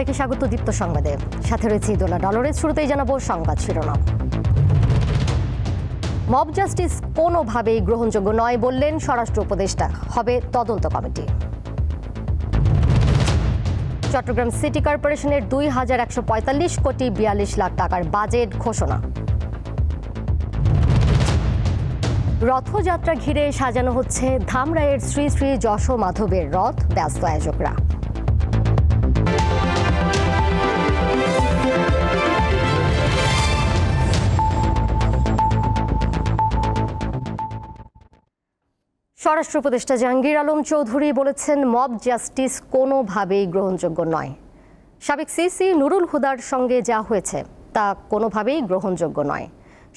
সবাইকে স্বাগত দীপ্ত সংবাদে, সাথে রয়েছে দোলা ডলরের। শুরুতেই জানাবো সংবাদ শিরোনাম। মব জাস্টিস কোনোভাবেই গ্রহণযোগ্য নয় বললেন স্বরাষ্ট্র উপদেষ্টা, হবে তদন্ত কমিটি। চট্টগ্রাম সিটি কর্পোরেশনের ২,১৪৫ কোটি ৪২ লাখ টাকার বাজেট ঘোষণা। রথযাত্রা ঘিরে সাজানো হচ্ছে ধামরাইয়ের শ্রী শ্রী যশ মাধবের রথ, ব্যস্ত আয়োজকরা। স্বরাষ্ট্র উপদেষ্টা জাহাঙ্গীর আলম চৌধুরী বলেছেন, মব জাস্টিস কোনোভাবেই গ্রহণযোগ্য নয়। সাবেক সিসি নুরুল হুদার সঙ্গে যা হয়েছে তা কোনোভাবেই গ্রহণযোগ্য নয়।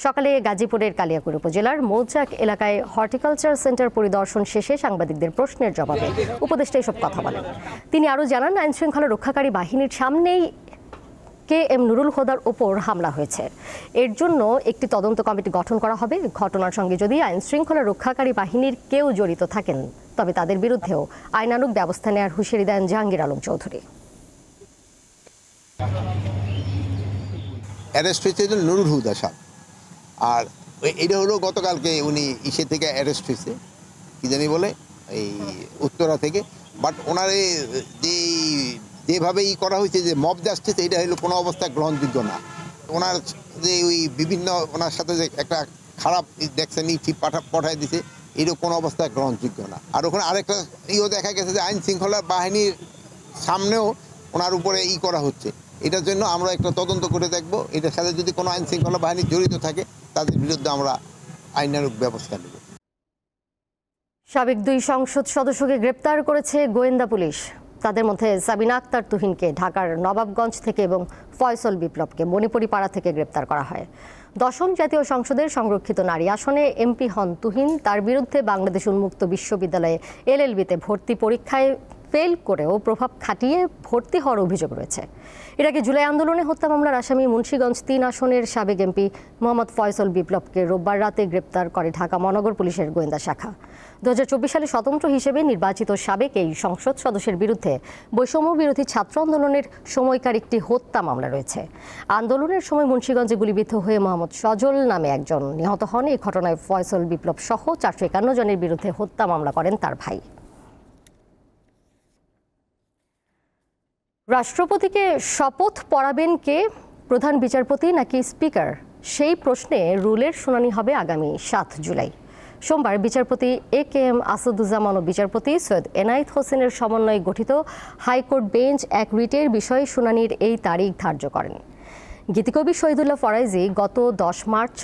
সকালে গাজীপুরের কালিয়াকৈর উপজেলার মৌচাক এলাকায় হর্টিকালচার সেন্টার পরিদর্শন শেষে সাংবাদিকদের প্রশ্নের জবাবে উপদেষ্টা এসব কথা বলেন। তিনি আরও জানান, আইনশৃঙ্খলা রক্ষাকারী বাহিনীর সামনেই KM নুরুল হুদার ওপর হামলা হয়েছে। এর জন্য একটি তদন্ত কমিটি গঠন করা হবে। ঘটনার সঙ্গে যদি আইনশৃঙ্খলা রক্ষাকারী বাহিনীর কেউ জড়িত থাকেন তবে তাদের বিরুদ্ধেও আইনানুগ ব্যবস্থা নেওয়ার হুঁশিয়ারি দেন জাহাঙ্গীর আলম চৌধুরী। অ্যারেস্ট হয়েছে নুরুল হুদা সাহেব, আর এটা হলো গতকালকে উনি ইসে থেকে অ্যারেস্ট হয়েছে, কি জানি বলে এই উত্তরা থেকে। বাট ওনার যেভাবে করা হয়েছে যে মব জাস্টিস, এটা হলো কোনো অবস্থায় গ্রহণযোগ্য না। ওনার যে ওই বিভিন্ন ওনার সাথে যে একটা খারাপ দেখছেন ঠিক পাঠায় দিছে, এটা কোনো অবস্থায় গ্রহণযোগ্য না। আর ওখানে আরেকটা দেখা গেছে যে আইন শৃঙ্খলা বাহিনীর সামনেও ওনার উপরে করা হচ্ছে। এটার জন্য আমরা একটা তদন্ত করে দেখব, এটার সাথে যদি কোনো আইন শৃঙ্খলা বাহিনী জড়িত থাকে তাদের বিরুদ্ধে আমরা আইনানুগ ব্যবস্থা নেব। সাবেক 2 সংসদ সদস্যকে গ্রেপ্তার করেছে গোয়েন্দা পুলিশ। তাদের মধ্যে সাবিনা আক্তার তুহিনকে ঢাকার নবাবগঞ্জ থেকে এবং ফয়সল বিপ্লবকে মণিপুরি পাড়া থেকে গ্রেপ্তার করা হয়। 10ম জাতীয় সংসদের সংরক্ষিত নারী আসনে এমপি হন তুহিন। তার বিরুদ্ধে বাংলাদেশ উন্মুক্ত বিশ্ববিদ্যালয়ে LLB-তে ভর্তি পরীক্ষায় ফেল করেও প্রভাব খাটিয়ে ভর্তি হওয়ার অভিযোগ রয়েছে। এর আগে জুলাই আন্দোলনে হত্যা মামলার আসামি মুন্সিগঞ্জ 3 আসনের সাবেক এমপি মোহাম্মদ ফয়সল বিপ্লবকে রোববার রাতে গ্রেপ্তার করে ঢাকা মহানগর পুলিশের গোয়েন্দা শাখা। 2024 সালে স্বতন্ত্র হিসেবে নির্বাচিত সাবেক এই সংসদ সদস্যের বিরুদ্ধে বৈষম্য বিরোধী ছাত্র আন্দোলনের সময়কার একটি হত্যা মামলা রয়েছে। আন্দোলনের সময় মুন্সিগঞ্জে গুলিবিদ্ধ হয়ে মোহাম্মদ সজল নামে একজন নিহত হন। এই ঘটনায় ফয়সল বিপ্লব সহ 451 জনের বিরুদ্ধে হত্যা মামলা করেন তার ভাই। রাষ্ট্রপতিকে শপথ পড়াবেন কে, প্রধান বিচারপতি নাকি স্পিকার? সেই প্রশ্নে রুলের শুনানি হবে আগামী 7 জুলাই। সোমবার বিচারপতি AKM আসাদুজ্জামান ও বিচারপতি সৈয়দ এনায়েত হোসেনের সমন্বয়ে গঠিত হাইকোর্ট বেঞ্চ এক রিটের বিষয়ে শুনানির এই তারিখ ধার্য করেন। গীতিকবি শহীদুল্লাহ ফরাইজি গত 10 মার্চ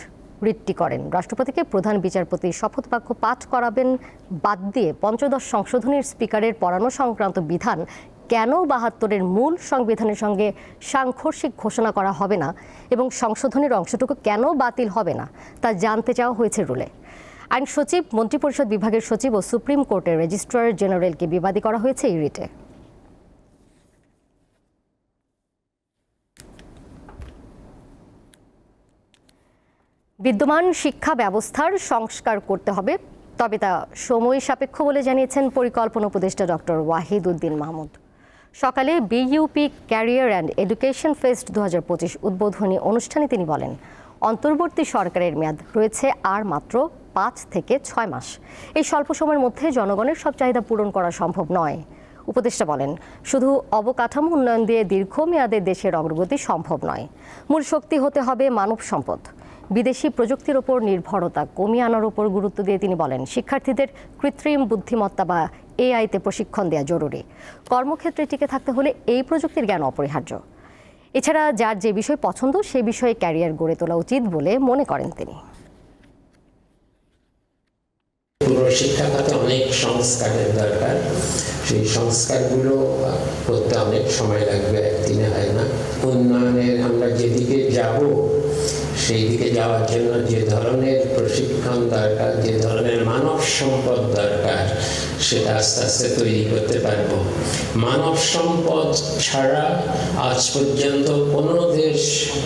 রিটটি করেন। রাষ্ট্রপতিকে প্রধান বিচারপতি শপথ বাক্য পাঠ করাবেন বাদ দিয়ে পঞ্চদশ সংশোধনীর স্পিকারের পড়ানো সংক্রান্ত বিধান কেন 72-এর মূল সংবিধানের সঙ্গে সাংঘর্ষিক ঘোষণা করা হবে না এবং সংশোধনের অংশটুকু কেন বাতিল হবে না তা জানতে চাওয়া হয়েছে রুলে। আইন সচিব, মন্ত্রিপরিষদ বিভাগের সচিব ও সুপ্রিম কোর্টের রেজিস্ট্রার জেনারেলকে বিবাদী করা হয়েছে এই রিটে। বিদ্যমান শিক্ষা ব্যবস্থার সংস্কার করতে হবে, তবে তা সময় সাপেক্ষ বলে জানিয়েছেন পরিকল্পনা উপদেষ্টা ডক্টর ওয়াহিদ উদ্দিন মাহমুদ। সকালে BUP career and education fest 2025 উদ্বোধনী অনুষ্ঠানে তিনি বলেন, অন্তর্বর্তী সরকারের মেয়াদ রয়েছে আর মাত্র 5 থেকে 6 মাস। এই স্বল্প সময়ের মধ্যে জনগণের সব চাহিদা পূরণ করা সম্ভব নয়। উপদেষ্টা বলেন, শুধু অবকাঠামো উন্নয়ন দিয়ে দীর্ঘমেয়াদে দেশের অগ্রগতি সম্ভব নয়। মূল শক্তি হতে হবে মানব সম্পদ। বিদেশি প্রযুক্তির ওপর নির্ভরতা কমিয়ে আনার ওপর গুরুত্ব দিয়ে তিনি বলেন, শিক্ষার্থীদের কৃত্রিম বুদ্ধিমত্তা বা AI-তে প্রশিক্ষণ দেওয়া জরুরি। কর্মক্ষেত্রে টিকে থাকতে হলে এই প্রযুক্তির জ্ঞান অপরিহার্য। এছাড়া যার যে বিষয় পছন্দ সে বিষয়ে ক্যারিয়ার গড়ে তোলা উচিত বলে মনে করেন তিনি। পুরো শিক্ষা খাতে অনেক সংস্কারের দরকার। সেই সংস্কারগুলো করতে অনেক সময় লাগবে, একদিনে হয় না। উন্নয়নের আমরা যেদিকে যাব সেই দিকে যাওয়ার জন্য যে ধরনের প্রশিক্ষণ দরকার, যে ধরনের মানব সম্পদ দরকার, সেটা আস্তে আস্তে তৈরি করতে পারবো। মানব সম্পদ ছাড়া আজ পর্যন্ত কোনো দেশ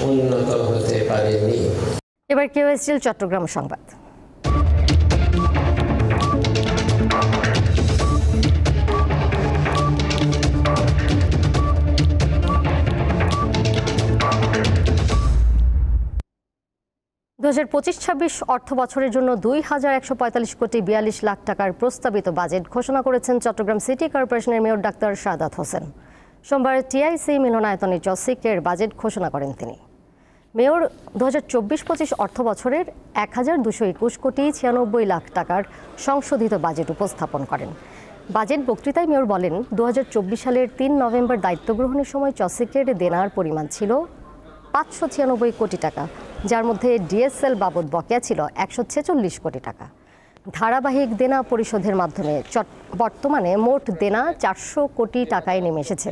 উন্নত হতে পারেনি। এবার QSL চট্টগ্রাম সংবাদ। 2025-26 অর্থ বছরের জন্য 2145 কোটি 42 লাখ টাকার প্রস্তাবিত বাজেট ঘোষণা করেছেন চট্টগ্রাম সিটি কর্পোরেশনের মেয়র ডাক্তার শাহাদাত হোসেন। সোমবার টিআইসি মিলনায়তনে চসিকের বাজেট ঘোষণা করেন তিনি। মেয়র 2024-25 অর্থ বছরের 1221 কোটি 96 লাখ টাকার সংশোধিত বাজেট উপস্থাপন করেন। বাজেট বক্তৃতায় মেয়র বলেন, 2024 সালের 3 নভেম্বর দায়িত্ব গ্রহণের সময় চসিকের দেনার পরিমাণ ছিল 596 কোটি টাকা, যার মধ্যে ডিএসএল বাবদ বকেয়া ছিল 146 কোটি টাকা। ধারাবাহিক দেনা পরিশোধের মাধ্যমে বর্তমানে মোট দেনা 400 কোটি টাকায় নেমে এসেছে।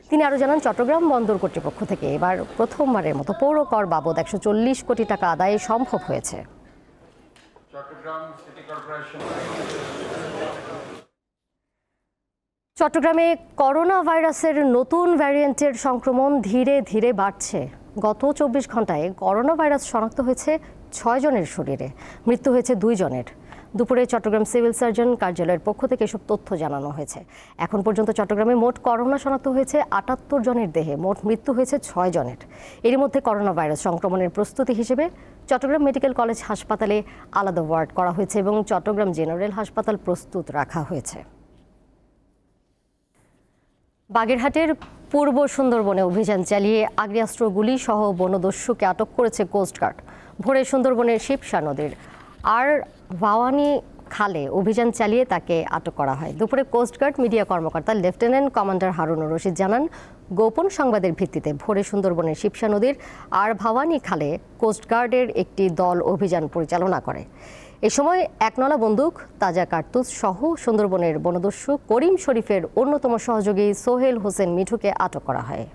তিনি আরও জানান, চট্টগ্রাম বন্দর কর্তৃপক্ষ থেকে এবার প্রথমবারের মতো পৌর কর বাবদ 140 কোটি টাকা আদায় সম্ভব হয়েছে। চট্টগ্রামে করোনা ভাইরাসের নতুন ভ্যারিয়েন্টের সংক্রমণ ধীরে ধীরে বাড়ছে। গত 24 ঘন্টায় করোনা ভাইরাস শনাক্ত হয়েছে 6 জনের শরীরে, মৃত্যু হয়েছে 2 জনের। দুপুরে চট্টগ্রাম সিভিল সার্জন কার্যালয়ের পক্ষ থেকে এসব তথ্য জানানো হয়েছে। এখন পর্যন্ত চট্টগ্রামে মোট করোনা শনাক্ত হয়েছে 78 জনের দেহে, মোট মৃত্যু হয়েছে 6 জনের। এর মধ্যে করোনা ভাইরাস সংক্রমণের প্রস্তুতি হিসেবে চট্টগ্রাম মেডিকেল কলেজ হাসপাতালে আলাদা ওয়ার্ড করা হয়েছে এবং চট্টগ্রাম জেনারেল হাসপাতাল প্রস্তুত রাখা হয়েছে। বাগেরহাটের পূর্ব সুন্দরবনে অভিযান চালিয়ে আগ্নেয়াস্ত্র গুলি সহ বনদস্যুকে আটক করেছে কোস্টগার্ড। ভোরে সুন্দরবনের শিবসা নদীর আর ভাওয়ানি খালে অভিযান চালিয়ে তাকে আটক করা হয়। দুপুরে কোস্টগার্ড মিডিয়া কর্মকর্তা লেফটেন্যান্ট কমান্ডার হারুনুর রশিদ জানান, গোপন সংবাদের ভিত্তিতে ভোরে সুন্দরবনের শিবসা নদীর আর ভাওয়ানি খালে কোস্টগার্ডের একটি দল অভিযান পরিচালনা করে। এ সময় একনলা বন্দুক, তাজা কার্তুজ সহ সুন্দরবনের বনদস্যু করিম শরীফের অন্যতম সহযোগী সোহেল হোসেন মিঠুকে আটক করা হয়।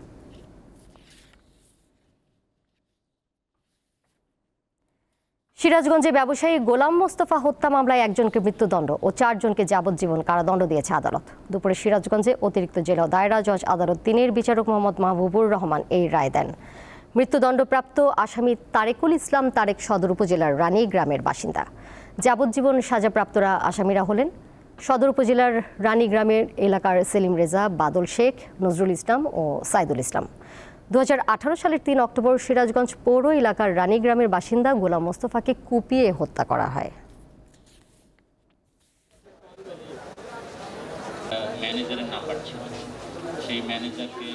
সিরাজগঞ্জে ব্যবসায়ী গোলাম মোস্তফা হত্যা মামলায় একজনকে মৃত্যুদণ্ড ও 4 জনকে যাবজ্জীবন কারাদণ্ড দিয়েছে আদালত। দুপুরে সিরাজগঞ্জে অতিরিক্ত জেলা দায়রা জজ আদালত 3-এর বিচারক মোহাম্মদ মাহবুবুর রহমান এই রায় দেন। মৃত্যুদণ্ডপ্রাপ্ত আসামি তারেকুল ইসলাম তারেক সদর উপজেলার রানী গ্রামের বাসিন্দা। যাবজ্জীবন সাজাপ্রাপ্তরা আসামিরা হলেন সদর উপজেলার রানী গ্রামের এলাকার সেলিম রেজা, বাদল শেখ, নজরুল ইসলাম ও সাইদুল ইসলাম। 2018 সালের 3 অক্টোবর সিরাজগঞ্জ পৌর এলাকার রানী গ্রামের বাসিন্দা গোলাম মোস্তফাকে কুপিয়ে হত্যা করা হয়। ম্যানেজারের নাম্বার ছিল, সেই ম্যানেজারকে।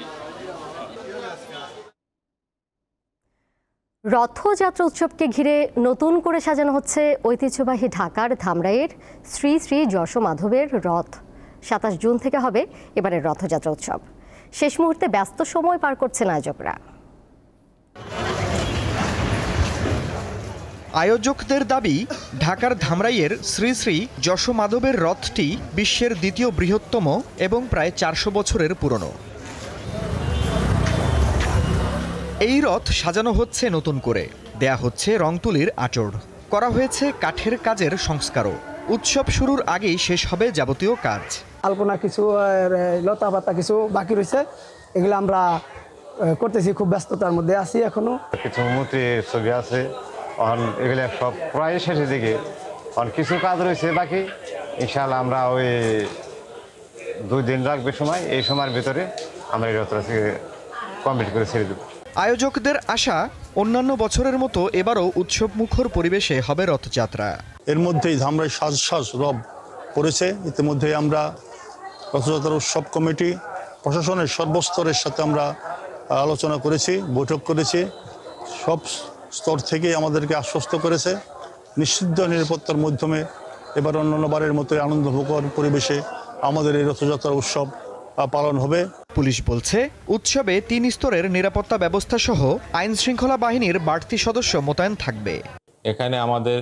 রথযাত্রা উৎসবকে ঘিরে নতুন করে সাজানো হচ্ছে ঐতিহ্যবাহী ঢাকার ধামরাইয়ের শ্রী শ্রী যশো মাধবের রথ। 27 জুন থেকে হবে এবারের রথযাত্রা উৎসব। শেষ মুহূর্তে ব্যস্ত সময় পার করছেন আয়োজকরা। আয়োজকদের দাবি, ঢাকার ধামরাইয়ের শ্রী শ্রী যশো মাধবের রথটি বিশ্বের দ্বিতীয় বৃহত্তম এবং প্রায় 400 বছরের পুরনো। এই রথ সাজানো হচ্ছে নতুন করে, দেয়া হচ্ছে রং তুলির আঁচড়, করা হয়েছে কাঠের কাজের সংস্কারও। উৎসব শুরুর আগেই শেষ হবে যাবতীয় কাজ। আলপনা কিছু, লতা পাতা কিছু বাকি রয়েছে, এগুলো আমরা করতেছি, খুব ব্যস্ততার মধ্যে আছি এখনো। কিছু মূর্তির ছবি আছে, এগুলো সব প্রায় শেষের দিকে, কিছু কাজ রয়েছে বাকি। ইনশাআল্লাহ আমরা ওই 2 দিন লাগবে সময়, এই সময়ের ভিতরে আমরা এই রথটা কমপ্লিট করে ছেড়ে দেব। আয়োজকদের আশা, অন্যান্য বছরের মতো এবারও উৎসব মুখর পরিবেশে হবে রথযাত্রা। এর মধ্যেই ধামরাই সাজ রব পড়েছে। ইতিমধ্যে আমরা রথযাত্রা উৎসব কমিটি প্রশাসনের সর্বস্তরের সাথে আমরা আলোচনা করেছি, বৈঠক করেছি। সব স্তর থেকে আমাদেরকে আশ্বস্ত করেছে নিষিদ্ধ নিরাপত্তার মাধ্যমে এবার অন্যান্যবারের মতোই আনন্দমুখর পরিবেশে আমাদের এই রথযাত্রা উৎসব পালন হবে। পুলিশ বলছে, উৎসবে 3 স্তরের নিরাপত্তা ব্যবস্থা সহ আইন শৃঙ্খলা বাহিনীর বাড়তি সদস্য মোতায়েন থাকবে। এখানে আমাদের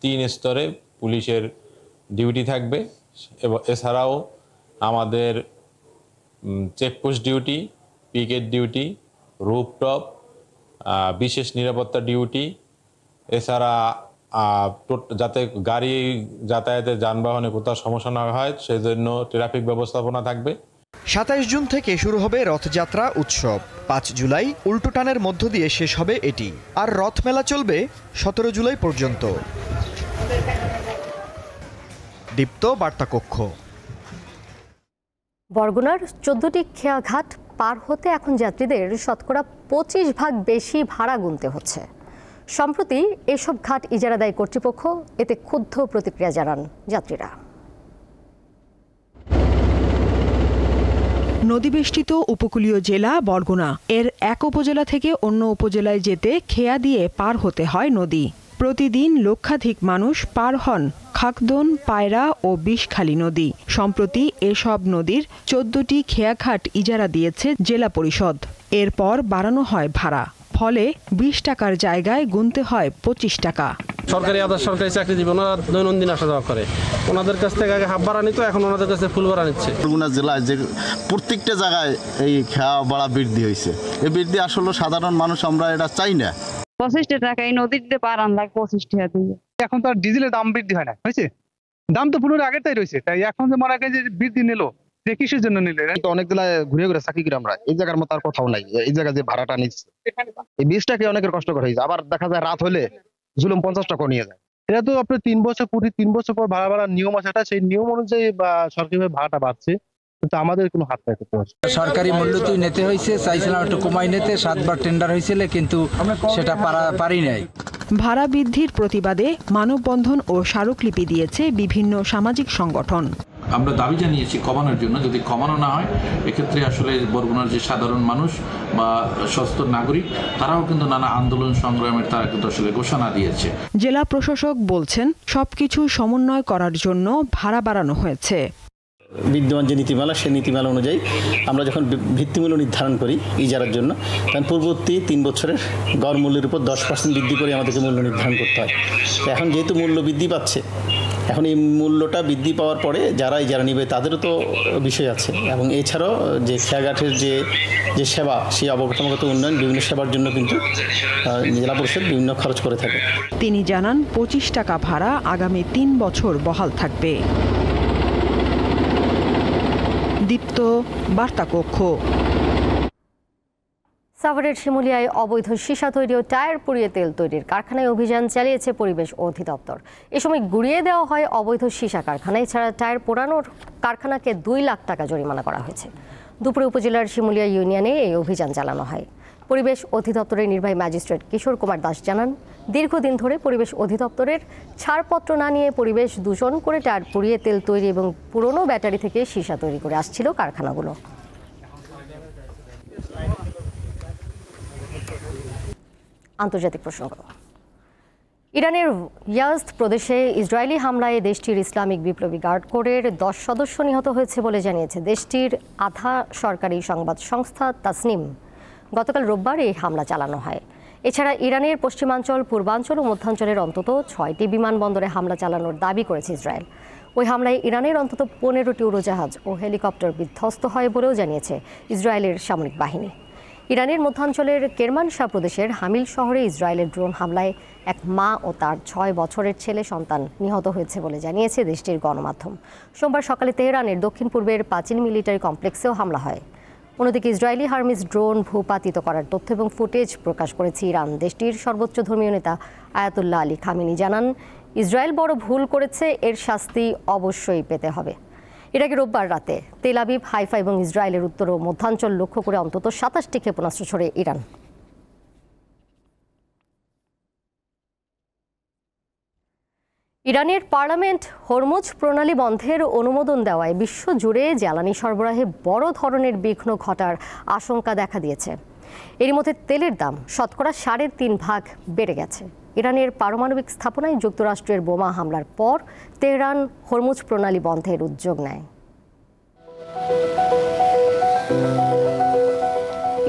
3 স্তরে পুলিশের ডিউটি থাকবে এবং এছাড়াও আমাদের checkpost duty, picket duty, rooftop, বিশেষ নিরাপত্তা ডিউটি, এছাড়া যাতে গাড়ি যাতায়াতের যানবাহনে কোথাও সমস্যা না হয় সেই জন্য ট্রাফিক ব্যবস্থাপনা থাকবে। 27 জুন থেকে শুরু হবে রথযাত্রা উৎসব। 5 জুলাই উল্টোটানের মধ্য দিয়ে শেষ হবে এটি। আর রথ মেলা চলবে 17 জুলাই পর্যন্ত। দীপ্ত বার্তা কক্ষ। বরগুনার 14টি খেয়াঘাট পার হতে এখন যাত্রীদের শতকরা 25 ভাগ বেশি ভাড়া গুনতে হচ্ছে। সম্প্রতি এসব ঘাট ইজারাদায়ী কর্তৃপক্ষ এতে ক্ষুব্ধ প্রতিক্রিয়া জানান যাত্রীরা। নদীবেষ্টিত উপকূলীয় জেলা বরগুনা। এর এক উপজেলা থেকে অন্য উপজেলায় যেতে খেয়া দিয়ে পার হতে হয় নদী। প্রতিদিন লক্ষাধিক মানুষ পার হন খাকদন, পায়রা ও বিষখালী নদী। সম্প্রতি এসব নদীর 14টি খেয়াঘাট ইজারা দিয়েছে জেলা পরিষদ। এরপর বাড়ানো হয় ভাড়া, ফলে 20 টাকার জায়গায় গুনতে হয় 25 টাকা। সরকারি আধা সরকারি চাকরিজীবী ওনারা দৈনন্দিন আসা যাওয়া করে, ওনাদের কাছ থেকে আগে হাফ ভাড়া নিত, এখন ওনাদের কাছে ফুল ভাড়া নিচ্ছে। বরগুনা জেলায় যে প্রত্যেকটা জায়গায় এই খাওয়া ভাড়া বৃদ্ধি হয়েছে, এই বৃদ্ধি আসলে সাধারণ মানুষ আমরা এটা চাই না। 25 টাকা এই নদীতে পার আনলাম 25 টাকা দিয়ে। এখন তো আর ডিজেলের দাম বৃদ্ধি হয় না, হয়েছে? দাম তো পুনরায় আগেরটাই রয়েছে, তাই এখন যে মনে হয় যে বৃদ্ধি নিল, যে কিসের জন্য নিল? অনেক জেলায় ঘুরে ঘুরে চাকরি করি আমরা, এই জায়গার মতো আর কোথাও নাই। এই জায়গায় যে ভাড়াটা নিচ্ছে এই 20 টাকা অনেকের কষ্টকর হয়েছে। আবার দেখা যায় রাত হলে জুলুম 50 টাকা নিয়ে যায়। এটা তো আপনার 3 বছর প্রতি 3 বছর পর ভাড়া বাড়ার নিয়ম আছে, সেই নিয়ম অনুযায়ী বা সরকারিভাবে ভাড়াটা বাড়ছে, কিন্তু আমাদের কোনো হাত পাই করতে পারছে। সরকারি মূল্য তুই নিতে হয়েছে, চাইছিলাম একটু কমাই নিতে, 7বার টেন্ডার হয়েছিল কিন্তু সেটা পারি নাই। ভাড়া বৃদ্ধির প্রতিবাদে মানববন্ধন ও স্মারকলিপি দিয়েছে বিভিন্ন সামাজিক সংগঠন। আমরা দাবি জানিয়েছি কমানোর জন্য, যদি কমানো না হয় এক্ষেত্রে আসলে বরগুনার যে সাধারণ মানুষ বা সচেতন নাগরিক তারাও কিন্তু নানা আন্দোলন সংগ্রামের তারা কিন্তু আসলে ঘোষণা দিয়েছে। জেলা প্রশাসক বলছেন সবকিছু সমন্বয় করার জন্য ভাড়া বাড়ানো হয়েছে। বিদ্যমান যে নীতিমালা, সেই নীতিমালা অনুযায়ী আমরা যখন ভিত্তিমূল্য নির্ধারণ করি ইজারার জন্য, তখন পূর্ববর্তী 3 বছরের গড় মূল্যের উপর 10% বৃদ্ধি করে আমাদেরকে মূল্য নির্ধারণ করতে হয়। এখন যেহেতু মূল্য বৃদ্ধি পাচ্ছে, এখন এই মূল্যটা বৃদ্ধি পাওয়ার পরে যারা ইজারা নিবে তাদেরও তো বিষয় আছে, এবং এছাড়াও যে খেয়াঘাটের যে সেবা, সেই অবকাঠামোগত উন্নয়ন, বিভিন্ন সেবার জন্য কিন্তু জেলা পরিষদ বিভিন্ন খরচ করে থাকে। তিনি জানান 25 টাকা ভাড়া আগামী 3 বছর বহাল থাকবে। দীপ্ত, বার্তা কক্ষ। সাভারের শিমুলিয়ায় অবৈধ সীসা তৈরি ও টায়ার পুড়িয়ে তেল তৈরির কারখানায় অভিযান চালিয়েছে পরিবেশ অধিদপ্তর। এ সময় গুড়িয়ে দেওয়া হয় অবৈধ সীসা কারখানা। এছাড়া টায়ার পোড়ানোর কারখানাকে 2 লাখ টাকা জরিমানা করা হয়েছে। দুপুরে উপজেলার শিমুলিয়া ইউনিয়নে এই অভিযান চালানো হয়। পরিবেশ অধিদপ্তরের নির্বাহী ম্যাজিস্ট্রেট কিশোর কুমার দাস জানান, দীর্ঘদিন ধরে পরিবেশ অধিদপ্তরের ছাড়পত্র না নিয়ে পরিবেশ দূষণ করে টায়ার পুড়িয়ে তেল তৈরি এবং পুরনো ব্যাটারি থেকে সীসা তৈরি করে আসছিল কারখানাগুলো। আন্তর্জাতিক প্রসঙ্গ। ইরানের ইয়াজদ প্রদেশে ইসরায়েলি হামলায় দেশটির ইসলামিক বিপ্লবী গার্ড কোরের 10 সদস্য নিহত হয়েছে বলে জানিয়েছে দেশটির আধা সরকারি সংবাদ সংস্থা তাসনিম। গতকাল রোববার এই হামলা চালানো হয়। এছাড়া ইরানের পশ্চিমাঞ্চল, পূর্বাঞ্চল ও মধ্যাঞ্চলের অন্তত 6টি বিমানবন্দরে হামলা চালানোর দাবি করেছে ইসরায়েল। ওই হামলায় ইরানের অন্তত 15টি উড়োজাহাজ ও হেলিকপ্টার বিধ্বস্ত হয় বলেও জানিয়েছে ইসরায়েলের সামরিক বাহিনী। ইরানের মধ্যাঞ্চলের কেরমানশাহ প্রদেশের হামিল শহরে ইসরায়েলের ড্রোন হামলায় এক মা ও তার 6 বছরের ছেলে সন্তান নিহত হয়েছে বলে জানিয়েছে দেশটির গণমাধ্যম। সোমবার সকালে তেহরানের দক্ষিণ পূর্বের পাচিন মিলিটারি কমপ্লেক্সেও হামলা হয়। অন্যদিকে ইসরায়েলি হার্মিস ড্রোন ভূপাতিত করার তথ্য এবং ফুটেজ প্রকাশ করেছে ইরান। দেশটির সর্বোচ্চ ধর্মীয় নেতা আয়াতুল্লাহ আলী খামেনি জানান, ইসরায়েল বড় ভুল করেছে, এর শাস্তি অবশ্যই পেতে হবে। এর আগে রোববার রাতে তেল আবিব, হাইফা এবং ইসরায়েলের উত্তর ও মধ্যাঞ্চল লক্ষ্য করে অন্তত 27টি ক্ষেপণাস্ত্র ছোড়ে ইরান। ইরানের পার্লামেন্ট হরমুজ প্রণালী বন্ধের অনুমোদন দেওয়ায় বিশ্বজুড়ে জ্বালানি সরবরাহে বড় ধরনের বিঘ্ন ঘটার আশঙ্কা দেখা দিয়েছে। এর মধ্যে তেলের দাম শতকরা 3.5 ভাগ বেড়ে গেছে। ইরানের পারমাণবিক স্থাপনায় যুক্তরাষ্ট্রের বোমা হামলার পর তেহরান হরমুজ প্রণালী বন্ধের উদ্যোগ নেয়।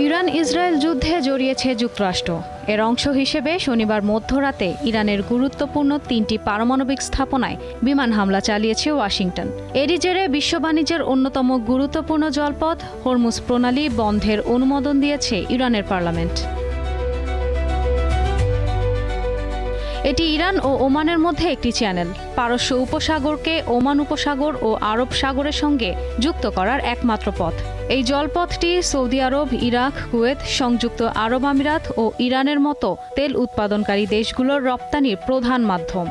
ইরান ইসরায়েল যুদ্ধে জড়িয়েছে যুক্তরাষ্ট্র। এর অংশ হিসেবে শনিবার মধ্যরাতে ইরানের গুরুত্বপূর্ণ 3টি পারমাণবিক স্থাপনায় বিমান হামলা চালিয়েছে ওয়াশিংটন। এরই জেরে বিশ্ব বাণিজ্যের অন্যতম গুরুত্বপূর্ণ জলপথ হরমুজ প্রণালী বন্ধের অনুমোদন দিয়েছে ইরানের পার্লামেন্ট। এটি ইরান ও ওমানের মধ্যে একটি চ্যানেল, পারস্য উপসাগরকে ওমান উপসাগর ও আরব সাগরের সঙ্গে যুক্ত করার একমাত্র পথ। এই জলপথটি সৌদি আরব, ইরাক, কুয়েত, সংযুক্ত আরব আমিরাত ও ইরানের মতো তেল উৎপাদনকারী দেশগুলোর রপ্তানির প্রধান মাধ্যম।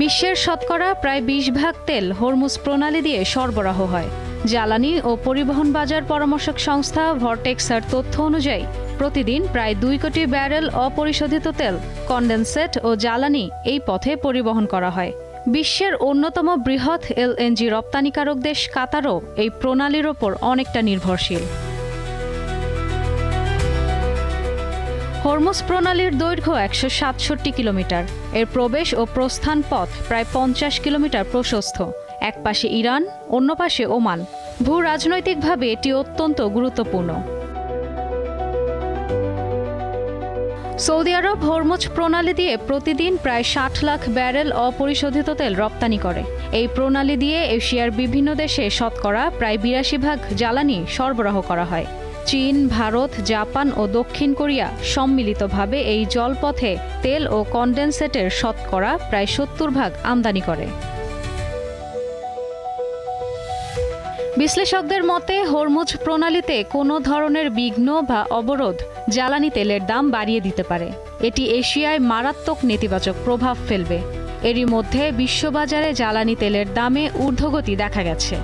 বিশ্বের শতকরা প্রায় 20 ভাগ তেল হরমুজ প্রণালী দিয়ে সরবরাহ হয়। জ্বালানি ও পরিবহন বাজার পরামর্শক সংস্থা ভর্টেক্সের তথ্য অনুযায়ী প্রতিদিন প্রায় 2 কোটি ব্যারেল অপরিশোধিত তেল, কনডেনসেট ও জ্বালানি এই পথে পরিবহন করা হয়। বিশ্বের অন্যতম বৃহৎ এলএনজি রপ্তানিকারক দেশ কাতারও এই প্রণালীর ওপর অনেকটা নির্ভরশীল। হরমুজ প্রণালীর দৈর্ঘ্য 167 কিলোমিটার। এর প্রবেশ ও প্রস্থান পথ প্রায় 50 কিলোমিটার প্রশস্ত। এক পাশে ইরান, অন্য পাশে ওমান। ভূ রাজনৈতিকভাবে এটি অত্যন্ত গুরুত্বপূর্ণ। সৌদি আরব হরমুজ প্রণালী দিয়ে প্রতিদিন প্রায় 60 লাখ ব্যারেল অপরিশোধিত তেল রপ্তানি করে। এই প্রণালী দিয়ে এশিয়ার বিভিন্ন দেশে শতকরা প্রায় 82% জ্বালানি সরবরাহ করা হয়। চীন, ভারত, জাপান ও দক্ষিণ কোরিয়া সম্মিলিতভাবে এই জলপথে তেল ও কনডেনসেটের শতকরা প্রায় 70% আমদানি করে। বিশ্লেষকদের মতে হরমুজ প্রণালীতে কোনো ধরনের বিঘ্ন বা অবরোধ জ্বালানি তেলের দাম বাড়িয়ে দিতে পারে। এটি এশিয়ায় মারাত্মক নেতিবাচক প্রভাব ফেলবে। এরই মধ্যে বিশ্ববাজারে জ্বালানি তেলের দামে ঊর্ধ্বগতি দেখা গেছে।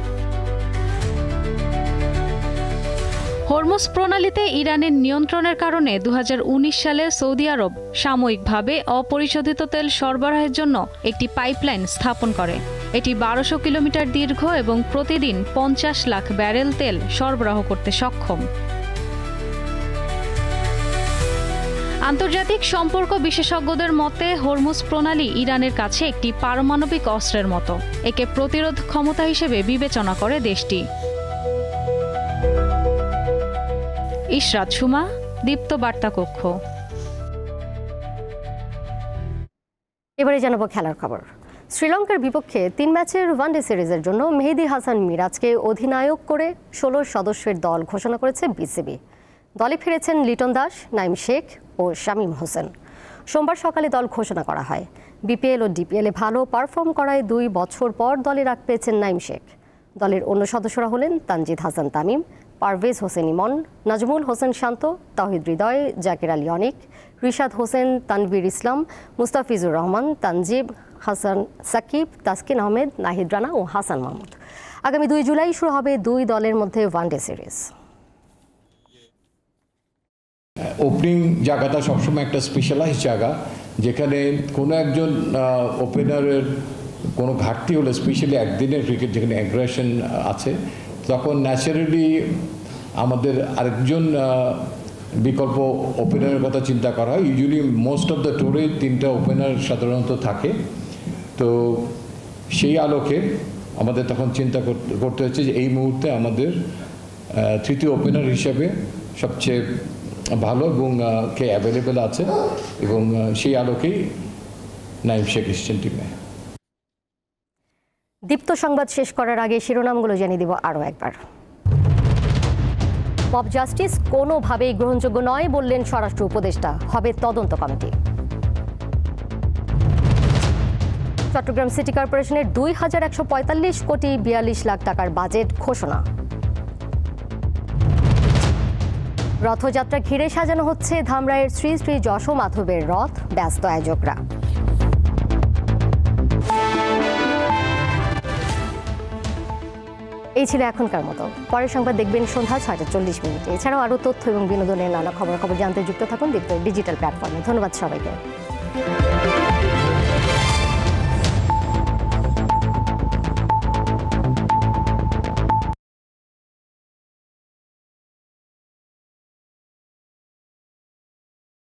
হরমুজ প্রণালীতে ইরানের নিয়ন্ত্রণের কারণে 2019 সালে সৌদি আরব সাময়িকভাবে অপরিশোধিত তেল সরবরাহের জন্য একটি পাইপলাইন স্থাপন করে। এটি 1200 কিলোমিটার দীর্ঘ এবং প্রতিদিন 50 লাখ ব্যারেল তেল সরবরাহ করতে সক্ষম। আন্তর্জাতিক সম্পর্ক বিশেষজ্ঞদের মতে হরমুজ প্রণালী ইরানের কাছে একটি পারমাণবিক অস্ত্রের মতো। একে প্রতিরোধ ক্ষমতা হিসেবে বিবেচনা করে দেশটি। ইশরাত সুমা, দীপ্ত বার্তা কক্ষ। এবারে জানাবো খেলার খবর। শ্রীলঙ্কার বিপক্ষে 3 ম্যাচের ওয়ানডে সিরিজের জন্য মেহেদী হাসান মিরাজকে অধিনায়ক করে 16 সদস্যের দল ঘোষণা করেছে বিসিবি। দলে ফিরেছেন লিটন দাস, নাইম শেখ ও শামীম হোসেন। সোমবার সকালে দল ঘোষণা করা হয়। বিপিএল ও ডিপিএলে ভালো পারফর্ম করায় 2 বছর পর দলে ডাক পেয়েছেন নাইম শেখ। দলের অন্য সদস্যরা হলেন তানজিদ হাসান তামিম, পারভেজ হোসেন ইমন, নাজমুল হোসেন শান্ত, তাওহিদ হৃদয়, জাকির আলী অনিক, রিশাদ হোসেন, তানভীর ইসলাম, মুস্তাফিজুর রহমান, তানজিব, হাসান সাকিব, তাসকিন আহমেদ, নাহিদ রানা ও হাসান মাহমুদ। আগামী 2 জুলাই শুরু হবে 2 দলের মধ্যে ওয়ানডে সিরিজ। ওপেনিং জায়গাটা সবসময় একটা স্পেশালাইজ জায়গা, যেখানে কোনো একজন ওপেনারের কোনো ঘাটতি হলে, স্পেশালি একদিনের ক্রিকেট যেখানে অ্যাগ্রেশন আছে, তখন ন্যাচারালি আমাদের আরেকজন বিকল্প ওপেনারের কথা চিন্তা করা হয়। ইউজুয়ালি মোস্ট অফ দ্য টুরে 3টা ওপেনার সাধারণত থাকে। তো সেই আলোকে আমাদের তখন চিন্তা করতে হচ্ছে যে এই মুহূর্তে আমাদের তৃতীয় ওপেনার হিসেবে সবচেয়ে ভালো এবং কে অ্যাভেলেবেল আছে, এবং সেই আলোকেই নাইম শেখ এসছেন টিমে। দীপ্ত সংবাদ শেষ করার আগে শিরোনামগুলো জানিয়ে দিব আরও একবার। মব জাস্টিস কোনোভাবেই গ্রহণযোগ্য নয় বললেন স্বরাষ্ট্র উপদেষ্টা, হবে তদন্ত কমিটি। চট্টগ্রাম সিটি কর্পোরেশনের 2145 কোটি 42 লাখ টাকার বাজেট ঘোষণা। রথযাত্রা ঘিরে সাজানো হচ্ছে ধামরাইয়ের শ্রী শ্রী যশো মাধবের রথ, ব্যস্ত আয়োজকরা। এই ছিল এখনকার মতো। পরের সংবাদ দেখবেন সন্ধ্যা 6:40। এছাড়াও আরও তথ্য এবং বিনোদনের নানা খবর জানতে যুক্ত থাকুন দীপ্ত ডিজিটাল প্ল্যাটফর্মে। ধন্যবাদ সবাইকে।